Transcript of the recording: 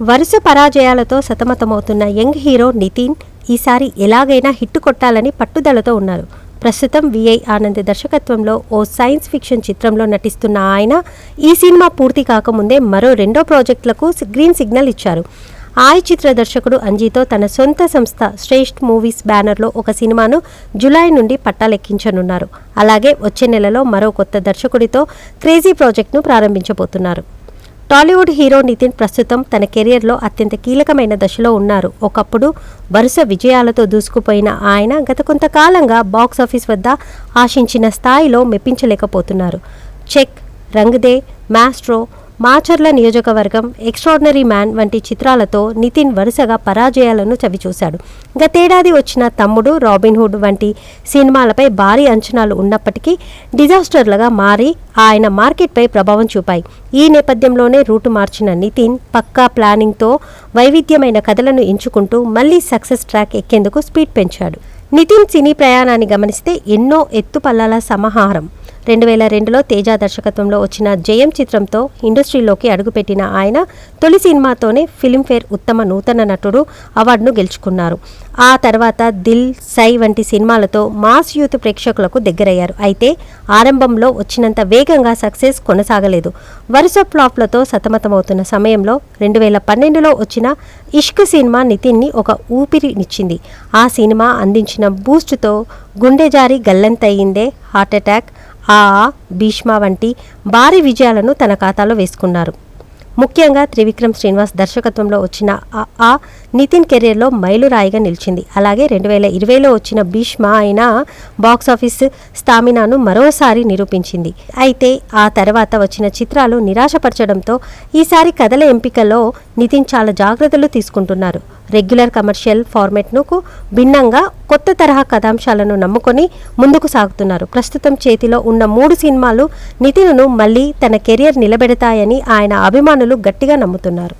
వరుస పరాజయాలతో సతమతమవుతున్న young hero Nitin ఈసారి ఎలాగైనా హిట్ కొట్టాలని పట్టుదలతో ఉన్నారు. ప్రస్తుతం విఐ ఆనంద్ దర్శకత్వంలో ఓ సైన్స్ ఫిక్షన్ చిత్రంలో నటిస్తున్న ఆయన ఈ సినిమా పూర్తి కాకముందే మరో 2 ప్రాజెక్టులకు గ్రీన్ సిగ్నల్ ఇచ్చారు. ఆయ్ చిత్ర దర్శకుడు అంజీతో తన సొంత సంస్థ శ్రేష్ఠ్ మూవీస్ బ్యానర్లో ఒక సినిమాను జులై నుండి పట్టాలెక్కించనున్నారు. అలాగే వచ్చే నెలలో మరో కొత్త దర్శకుడితో క్రేజీ ప్రాజెక్టును ప్రారంభించబోతున్నారు. టాలీవుడ్ హీరో నితిన్ ప్రస్తుతం తన కెరియర్లో అత్యంత కీలకమైన దశలో ఉన్నారు. ఒకప్పుడు వరుస విజయాలతో దూసుకుపోయిన ఆయన గత కొంతకాలంగా బాక్సాఫీస్ వద్ద ఆశించిన స్థాయిలో మెప్పించలేకపోతున్నారు. చెక్, రంగ్ దే, మాస్ట్రో, మాచర్ల నియోజకవర్గం, ఎక్స్ట్రాడినరీ మ్యాన్ వంటి చిత్రాలతో నితిన్ వరుసగా పరాజయాలను చవిచూశాడు. గతేడాది వచ్చిన తమ్ముడు, రాబిన్హుడ్ వంటి సినిమాలపై భారీ అంచనాలు ఉన్నప్పటికీ డిజాస్టర్లుగా మారి ఆయన మార్కెట్పై ప్రభావం చూపాయి. ఈ నేపథ్యంలోనే రూటు మార్చిన నితిన్ పక్కా ప్లానింగ్తో వైవిధ్యమైన కథలను ఎంచుకుంటూ మళ్లీ సక్సెస్ ట్రాక్ ఎక్కేందుకు స్పీడ్ పెంచాడు. నితిన్ సినీ ప్రయాణాన్ని గమనిస్తే ఎన్నో ఎత్తుపల్లాల సమాహారం. 2002లో తేజ దర్శకత్వంలో వచ్చిన జయం చిత్రంతో ఇండస్ట్రీలోకి అడుగుపెట్టిన ఆయన తొలి సినిమాతోనే ఫిల్మ్ఫేర్ ఉత్తమ నూతన నటుడు అవార్డును గెలుచుకున్నారు. ఆ తర్వాత దిల్, సై వంటి సినిమాలతో మాస్ యూత్ ప్రేక్షకులకు దగ్గరయ్యారు. అయితే ఆరంభంలో వచ్చినంత వేగంగా సక్సెస్ కొనసాగలేదు. వరుస ఫ్లాప్లతో సతమతమవుతున్న సమయంలో 2012లో వచ్చిన ఇష్క్ సినిమా నితిన్ని ఒక ఊపిరినిచ్చింది. ఆ సినిమా అందించిన బూస్ట్తో గుండె జారి గల్లంతయిందే, హార్ట్అటాక్, భీష్మ వంటి భారీ విజయాలను తన ఖాతాలో వేసుకున్నారు. ముఖ్యంగా త్రివిక్రమ్ శ్రీనివాస్ దర్శకత్వంలో వచ్చిన నితిన్ కెరీర్లో మైలురాయిగా నిలిచింది. అలాగే 2020లో వచ్చిన భీష్మ అయినా బాక్సాఫీస్ స్టామినాను మరోసారి నిరూపించింది. అయితే ఆ తర్వాత వచ్చిన చిత్రాలు నిరాశపరచడంతో ఈసారి కథల ఎంపికలో నితిన్ చాలా జాగ్రత్తలు తీసుకుంటున్నారు. రెగ్యులర్ కమర్షియల్ ఫార్మాట్ను భిన్నంగా కొత్త తరహా కథాంశాలను నమ్ముకొని ముందుకు సాగుతున్నారు. ప్రస్తుతం చేతిలో ఉన్న 3 సినిమాలు నితిన్ను మళ్లీ తన కెరియర్ నిలబెడతాయని ఆయన అభిమానులు గట్టిగా నమ్ముతున్నారు.